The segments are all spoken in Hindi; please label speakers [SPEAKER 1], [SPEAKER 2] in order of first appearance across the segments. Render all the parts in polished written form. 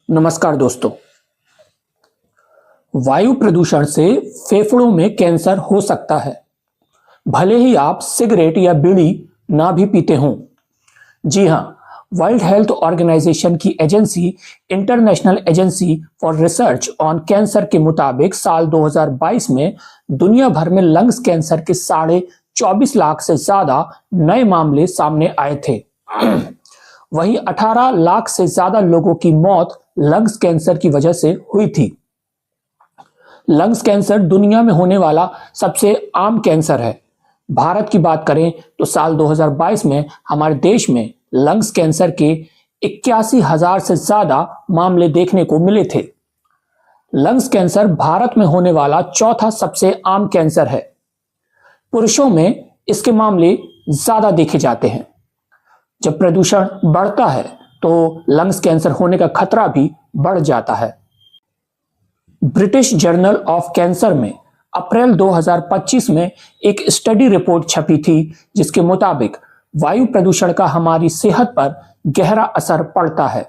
[SPEAKER 1] नमस्कार दोस्तों। वायु प्रदूषण से फेफड़ों में कैंसर हो सकता है, भले ही आप सिगरेट या बीड़ी ना भी पीते हों। जी हां, वर्ल्ड हेल्थ ऑर्गेनाइजेशन की agency international agency for research on cancer के मुताबिक साल 2022 में दुनिया भर में लंग्स कैंसर के 24.5 लाख से ज्यादा नए मामले सामने आए थे। वहीं 18 लाख से ज्यादा लोगों की मौत लंग्स कैंसर की वजह से हुई थी। लंग्स कैंसर दुनिया में होने वाला सबसे आम कैंसर है। भारत की बात करें तो साल 2022 में हमारे देश में लंग्स कैंसर के 81,000 से ज्यादा मामले देखने को मिले थे। लंग्स कैंसर भारत में होने वाला चौथा सबसे आम कैंसर है। पुरुषों में इसके मामले ज्यादा देखे जाते हैं। जब प्रदूषण बढ़ता है तो लंग्स कैंसर होने का खतरा भी बढ़ जाता है। ब्रिटिश जर्नल ऑफ कैंसर में अप्रैल 2025 में एक स्टडी रिपोर्ट छपी थी, जिसके मुताबिक वायु प्रदूषण का हमारी सेहत पर गहरा असर पड़ता है।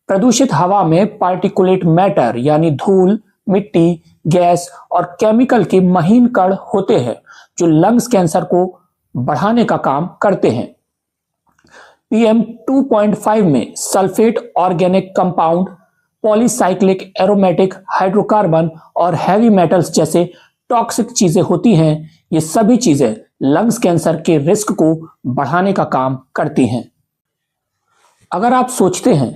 [SPEAKER 1] प्रदूषित हवा में पार्टिकुलेट मैटर यानी धूल, मिट्टी, गैस और केमिकल के महीन कण होते हैं जो लंग्स कैंसर को बढ़ाने का काम करते हैं। PM 2.5 में sulphate organic compound, polycyclic aromatic hydrocarbon और हैवी मेटल्स जैसे टॉक्सिक चीजें होती हैं। ये सभी चीजें लंग्स कैंसर के रिस्क को बढ़ाने का काम करती हैं। अगर आप सोचते हैं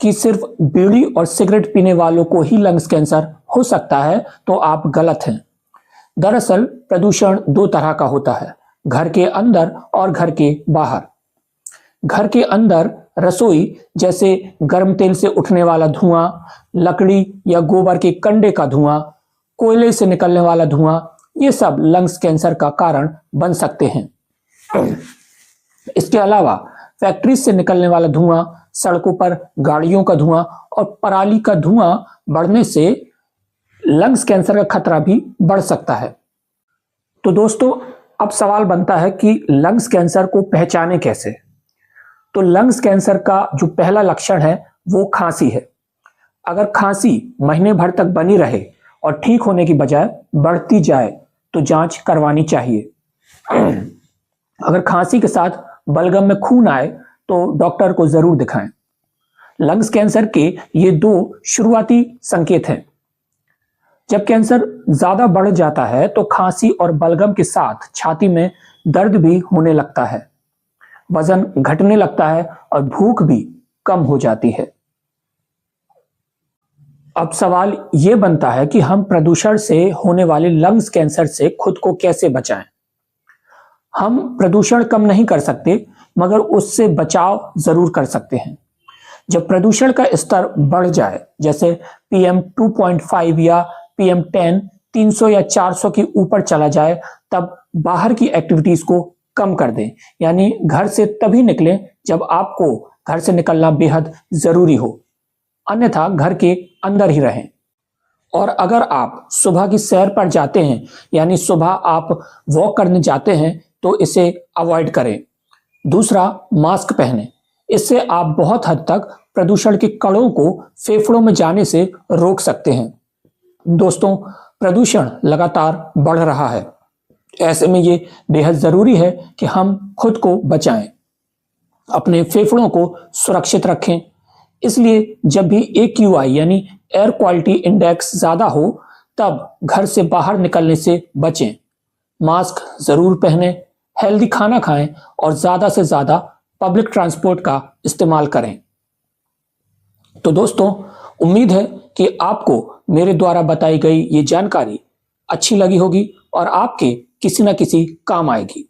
[SPEAKER 1] कि सिर्फ बीड़ी और सिगरेट पीने वालों को ही लंग्स कैंसर हो सकता है तो आप गलत हैं। दरअसल प्रदूषण दो तरह का होता है, घर के अंदर और घर के बाहर। घर के अंदर रसोई जैसे गर्म तेल से उठने वाला धुआं, लकड़ी या गोबर के कंडे का धुआं, कोयले से निकलने वाला धुआं, ये सब लंग्स कैंसर का कारण बन सकते हैं। इसके अलावा फैक्ट्री से निकलने वाला धुआं, सड़कों पर गाड़ियों का धुआं और पराली का धुआं बढ़ने से लंग्स कैंसर का खतरा भी बढ़ सकता है। तो दोस्तों, अब सवाल बनता है कि लंग्स कैंसर को पहचाने कैसे। तो लंग्स कैंसर का जो पहला लक्षण है वो खांसी है। अगर खांसी महीने भर तक बनी रहे और ठीक होने की बजाय बढ़ती जाए तो जांच करवानी चाहिए। अगर खांसी के साथ बलगम में खून आए तो डॉक्टर को जरूर दिखाएं। लंग्स कैंसर के ये दो शुरुआती संकेत हैं। जब कैंसर ज्यादा बढ़ जाता है तो खांसी और बलगम के साथ छाती में दर्द भी होने लगता है, वजन घटने लगता है और भूख भी कम हो जाती है। अब सवाल यह बनता है कि हम प्रदूषण से होने वाले लंग्स कैंसर से खुद को कैसे बचाएं। हम प्रदूषण कम नहीं कर सकते, मगर उससे बचाव जरूर कर सकते हैं। जब प्रदूषण का स्तर बढ़ जाए, जैसे PM 2.5 या PM 10 300 या 400 के ऊपर चला जाए, तब बाहर की एक्टिविटीज को कम कर दें। यानी घर से तभी निकलें जब आपको घर से निकलना बेहद जरूरी हो, अन्यथा घर के अंदर ही रहें। और अगर आप सुबह की सैर पर जाते हैं, यानी सुबह आप वॉक करने जाते हैं, तो इसे अवॉइड करें। दूसरा, मास्क पहनें। इससे आप बहुत हद तक प्रदूषण के कणों को फेफड़ों में जाने से रोक सकते हैं। दोस्तों, प्रदूषण लगातार बढ़ रहा है। ऐसे में ये बेहद जरूरी है कि हम खुद को बचाएं, अपने फेफड़ों को सुरक्षित रखें। इसलिए जब भी AQI यानी एयर क्वालिटी इंडेक्स ज्यादा हो, तब घर से बाहर निकलने से बचें। मास्क जरूर पहनें, हेल्दी खाना खाएं और ज्यादा से ज्यादा पब्लिक ट्रांसपोर्ट का इस्तेमाल करें। तो दोस्तों, उम्मीद है कि आपको मेरे द्वारा बताई गई ये जानकारी अच्छी लगी होगी और आपके किसी ना किसी काम आएगी।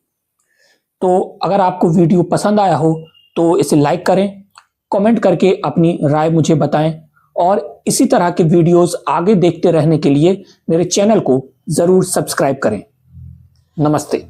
[SPEAKER 1] तो अगर आपको वीडियो पसंद आया हो तो इसे लाइक करें, कमेंट करके अपनी राय मुझे बताएं और इसी तरह के वीडियोस आगे देखते रहने के लिए मेरे चैनल को जरूर सब्सक्राइब करें। नमस्ते।